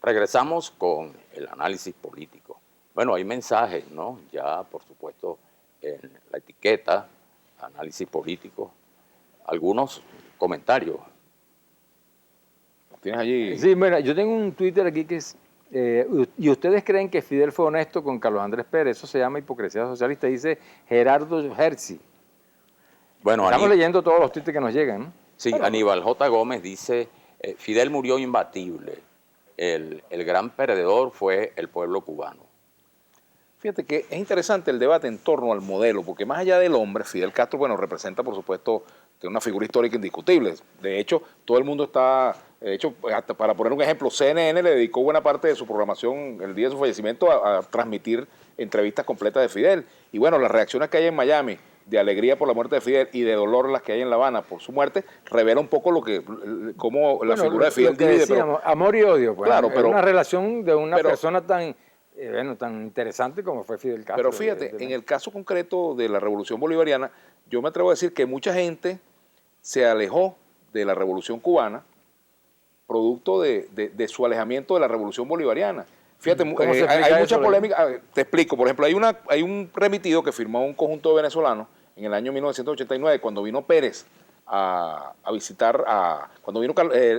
Regresamos con el análisis político. Bueno, hay mensajes, ¿no? Ya, por supuesto, en la etiqueta, análisis político, algunos comentarios. ¿Tienes allí? Sí, mira, yo tengo un Twitter aquí que es, ¿y ustedes creen que Fidel fue honesto con Carlos Andrés Pérez? Eso se llama hipocresía socialista, dice Gerardo Herzi. Bueno, Estamos leyendo todos los tweets que nos llegan, ¿no? Sí, Aníbal J. Gómez dice, Fidel murió imbatible, el gran perdedor fue el pueblo cubano. Fíjate que es interesante el debate en torno al modelo, porque más allá del hombre, Fidel Castro, bueno, representa, por supuesto, que es una figura histórica indiscutible. De hecho, todo el mundo está, de hecho, hasta para poner un ejemplo, CNN le dedicó buena parte de su programación el día de su fallecimiento a transmitir entrevistas completas de Fidel. Y bueno, las reacciones que hay en Miami, de alegría por la muerte de Fidel y de dolor las que hay en La Habana por su muerte, revela un poco cómo la figura de Fidel divide. Decíamos, amor y odio, pues, claro, pero una relación de una persona tan interesante como fue Fidel Castro. Pero fíjate, en el caso concreto de la Revolución Bolivariana, yo me atrevo a decir que mucha gente se alejó de la Revolución Cubana producto de su alejamiento de la Revolución Bolivariana. Fíjate, hay mucha polémica. Te explico, por ejemplo, hay un remitido que firmó un conjunto de venezolanos en el año 1989, cuando vino Pérez a visitar, cuando vino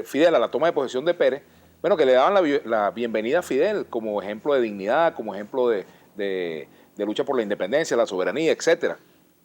Fidel a la toma de posesión de Pérez, bueno, que le daban la bienvenida a Fidel como ejemplo de dignidad, como ejemplo de lucha por la independencia, la soberanía, etcétera,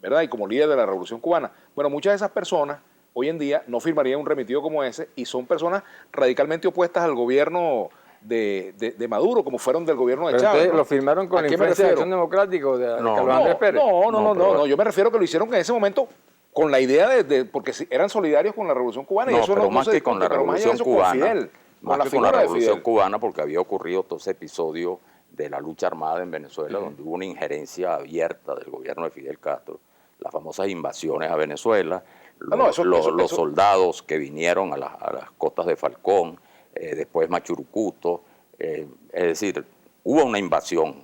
¿verdad? Y como líder de la Revolución Cubana. Bueno, muchas de esas personas hoy en día no firmarían un remitido como ese y son personas radicalmente opuestas al gobierno de Maduro, como fueron del gobierno de Chávez. ¿Lo firmaron con la influencia de Acción Democrática o de Carlos Andrés Pérez? No, yo me refiero a que lo hicieron en ese momento con la idea porque eran solidarios con la Revolución Cubana. No, y eso pero no más que con la Revolución Cubana. Más que con la Revolución Cubana, porque había ocurrido todo ese episodio de la lucha armada en Venezuela, donde hubo una injerencia abierta del gobierno de Fidel Castro, las famosas invasiones a Venezuela, los soldados que vinieron a las costas de Falcón, después Machurucuto, es decir, hubo una invasión,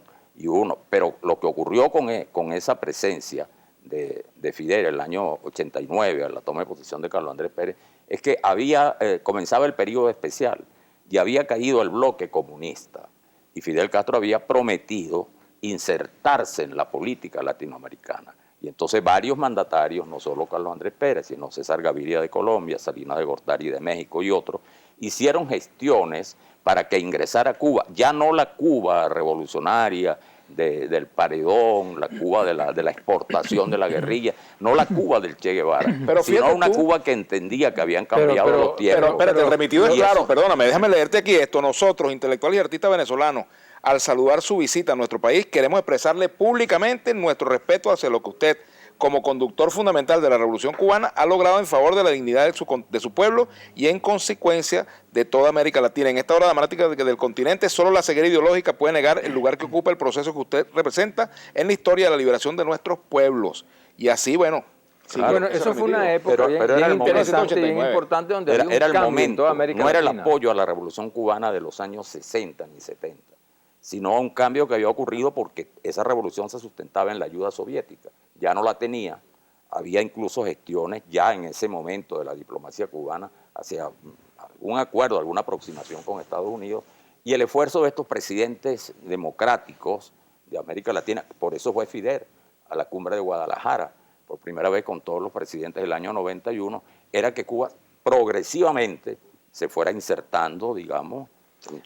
pero lo que ocurrió con esa presencia de Fidel en el año 89, a la toma de posesión de Carlos Andrés Pérez, es que comenzaba el periodo especial y había caído el bloque comunista y Fidel Castro había prometido insertarse en la política latinoamericana. Y entonces varios mandatarios, no solo Carlos Andrés Pérez, sino César Gaviria de Colombia, Salinas de Gortari de México y otros, hicieron gestiones para que ingresara a Cuba, ya no la Cuba revolucionaria del paredón, la Cuba de la exportación de la guerrilla, no la Cuba del Che Guevara, sino una Cuba que entendía que habían cambiado los tiempos. Pero espérate, el remitido es claro, perdóname, déjame leerte aquí esto. Nosotros, intelectuales y artistas venezolanos, al saludar su visita a nuestro país, queremos expresarle públicamente nuestro respeto hacia lo que usted, como conductor fundamental de la Revolución Cubana, ha logrado en favor de la dignidad de su pueblo y en consecuencia de toda América Latina. En esta hora dramática del continente, solo la ceguera ideológica puede negar el lugar que ocupa el proceso que usted representa en la historia de la liberación de nuestros pueblos. Y así, bueno... Claro, bueno, eso fue una época bien interesante y bien importante donde era el momento, no era el apoyo a la Revolución Cubana de los años 60 ni 70, sino un cambio que había ocurrido porque esa revolución se sustentaba en la ayuda soviética, ya no la tenía, había incluso gestiones ya en ese momento de la diplomacia cubana hacia algún acuerdo, alguna aproximación con Estados Unidos, y el esfuerzo de estos presidentes democráticos de América Latina, por eso fue Fidel a la cumbre de Guadalajara, por primera vez con todos los presidentes del año 91, era que Cuba progresivamente se fuera insertando, digamos,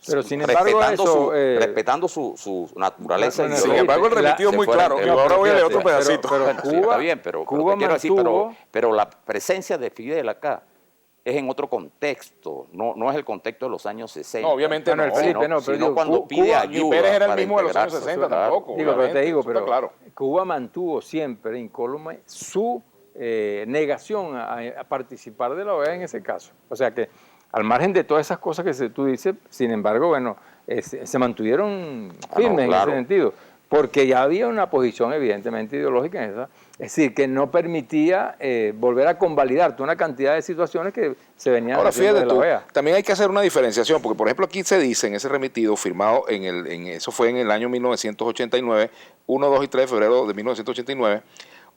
pero sin embargo respetando su naturaleza. Sin embargo, el remitido es muy claro. Ahora voy a leer otro pedacito. Pero Cuba, sí, está bien, pero la presencia de Fidel acá es en otro contexto, no es el contexto de los años 60. No, obviamente no. Sino cuando pide ayuda. Pérez era el mismo de los años 60 tampoco. Pero claro. Cuba mantuvo siempre incólume su negación a participar de la OEA en ese caso. O sea que al margen de todas esas cosas que tú dices, sin embargo, bueno, se mantuvieron firmes en ese sentido, porque ya había una posición evidentemente ideológica en esa, es decir, que no permitía volver a convalidar toda una cantidad de situaciones que se venían haciendo de la OEA. También hay que hacer una diferenciación, porque por ejemplo aquí se dice en ese remitido firmado, eso fue en el año 1989, 1, 2 y 3 de febrero de 1989,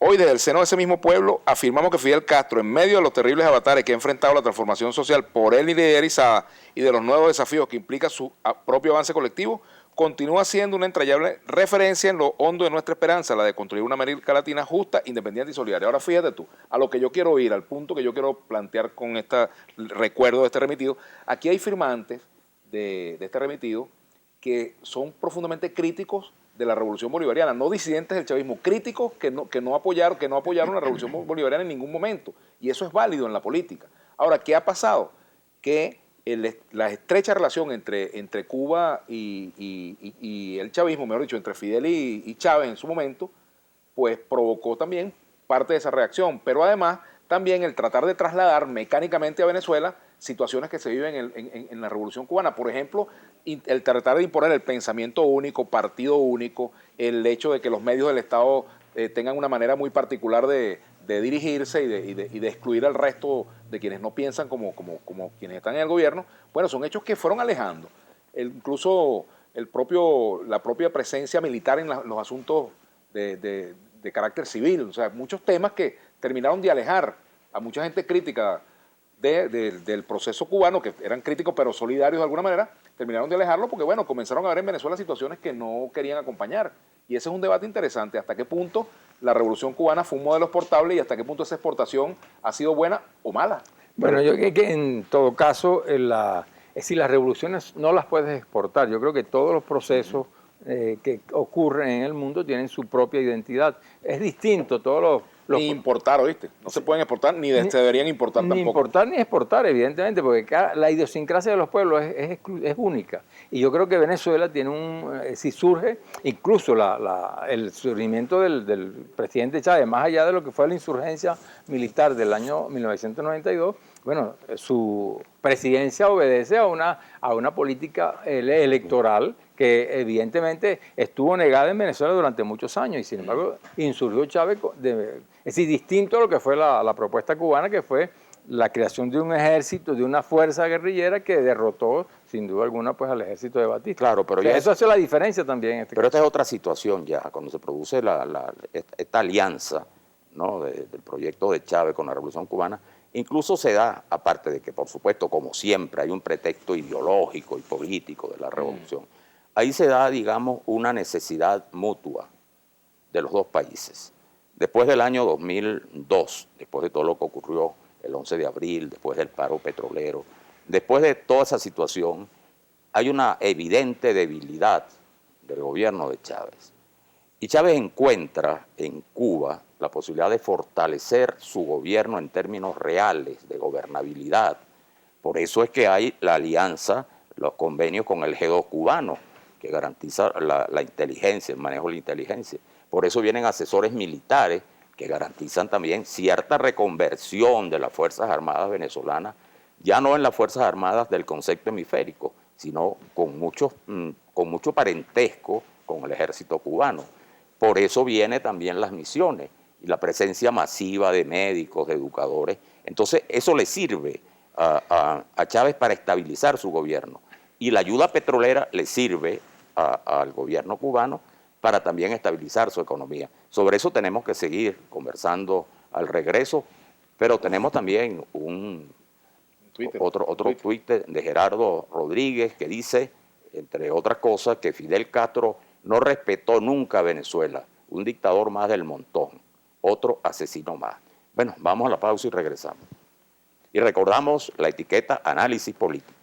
Hoy, desde el seno de ese mismo pueblo, afirmamos que Fidel Castro, en medio de los terribles avatares que ha enfrentado la transformación social por él liderizada y de los nuevos desafíos que implica su propio avance colectivo, continúa siendo una entrañable referencia en lo hondo de nuestra esperanza, la de construir una América Latina justa, independiente y solidaria. Ahora fíjate tú, a lo que yo quiero ir, al punto que yo quiero plantear con este recuerdo de este remitido, aquí hay firmantes de este remitido que son profundamente críticos de la revolución bolivariana, no disidentes del chavismo, críticos que no apoyaron la revolución bolivariana en ningún momento, y eso es válido en la política. Ahora, ¿qué ha pasado? Que la estrecha relación entre Cuba y el chavismo, mejor dicho, entre Fidel y Chávez en su momento, pues provocó también parte de esa reacción, pero además también el tratar de trasladar mecánicamente a Venezuela situaciones que se viven en la Revolución Cubana. Por ejemplo, el tratar de imponer el pensamiento único, partido único, el hecho de que los medios del Estado tengan una manera muy particular de dirigirse y de excluir al resto de quienes no piensan como quienes están en el gobierno. Bueno, son hechos que fueron alejando. Incluso la propia presencia militar en los asuntos de carácter civil, o sea, muchos temas que terminaron de alejar a mucha gente crítica del proceso cubano, que eran críticos pero solidarios de alguna manera, terminaron de alejarlo porque, bueno, comenzaron a ver en Venezuela situaciones que no querían acompañar. Y ese es un debate interesante, hasta qué punto la Revolución Cubana fue un modelo exportable y hasta qué punto esa exportación ha sido buena o mala. Bueno, yo creo que en todo caso, es decir, las revoluciones no las puedes exportar. Yo creo que todos los procesos que ocurren en el mundo tienen su propia identidad. Es distinto, todos los Ni importar, ¿oíste? No se pueden exportar, ni se deberían importar tampoco. Ni importar ni exportar, evidentemente, porque la idiosincrasia de los pueblos es única. Y yo creo que Venezuela tiene si surge, incluso el surgimiento del presidente Chávez, más allá de lo que fue la insurgencia militar del año 1992, bueno, su presidencia obedece a una política electoral que evidentemente estuvo negada en Venezuela durante muchos años y sin embargo insurgió Chávez, es decir, distinto a lo que fue la propuesta cubana, que fue la creación de un ejército, de una fuerza guerrillera que derrotó sin duda alguna pues al ejército de Batista. Claro, pero ya eso hace la diferencia también en este pero caso. esta es otra situación ya, cuando se produce esta alianza, ¿no?, del proyecto de Chávez con la Revolución Cubana. Incluso se da, aparte de que, por supuesto, como siempre, hay un pretexto ideológico y político de la revolución, ahí se da, digamos, una necesidad mutua de los dos países. Después del año 2002, después de todo lo que ocurrió el 11 de abril, después del paro petrolero, después de toda esa situación, hay una evidente debilidad del gobierno de Chávez. Y Chávez encuentra en Cuba la posibilidad de fortalecer su gobierno en términos reales, de gobernabilidad. Por eso es que hay la alianza, los convenios con el G2 cubano, que garantiza la inteligencia, el manejo de la inteligencia. Por eso vienen asesores militares que garantizan también cierta reconversión de las Fuerzas Armadas venezolanas, ya no en las Fuerzas Armadas del concepto hemisférico, sino con mucho parentesco con el ejército cubano. Por eso vienen también las misiones y la presencia masiva de médicos, de educadores. Entonces, eso le sirve a Chávez para estabilizar su gobierno. Y la ayuda petrolera le sirve al gobierno cubano para también estabilizar su economía. Sobre eso tenemos que seguir conversando al regreso, pero tenemos también otro tuit de Gerardo Rodríguez que dice, entre otras cosas, que Fidel Castro no respetó nunca a Venezuela, un dictador más del montón, otro asesino más. Bueno, vamos a la pausa y regresamos. Y recordamos la etiqueta análisis político.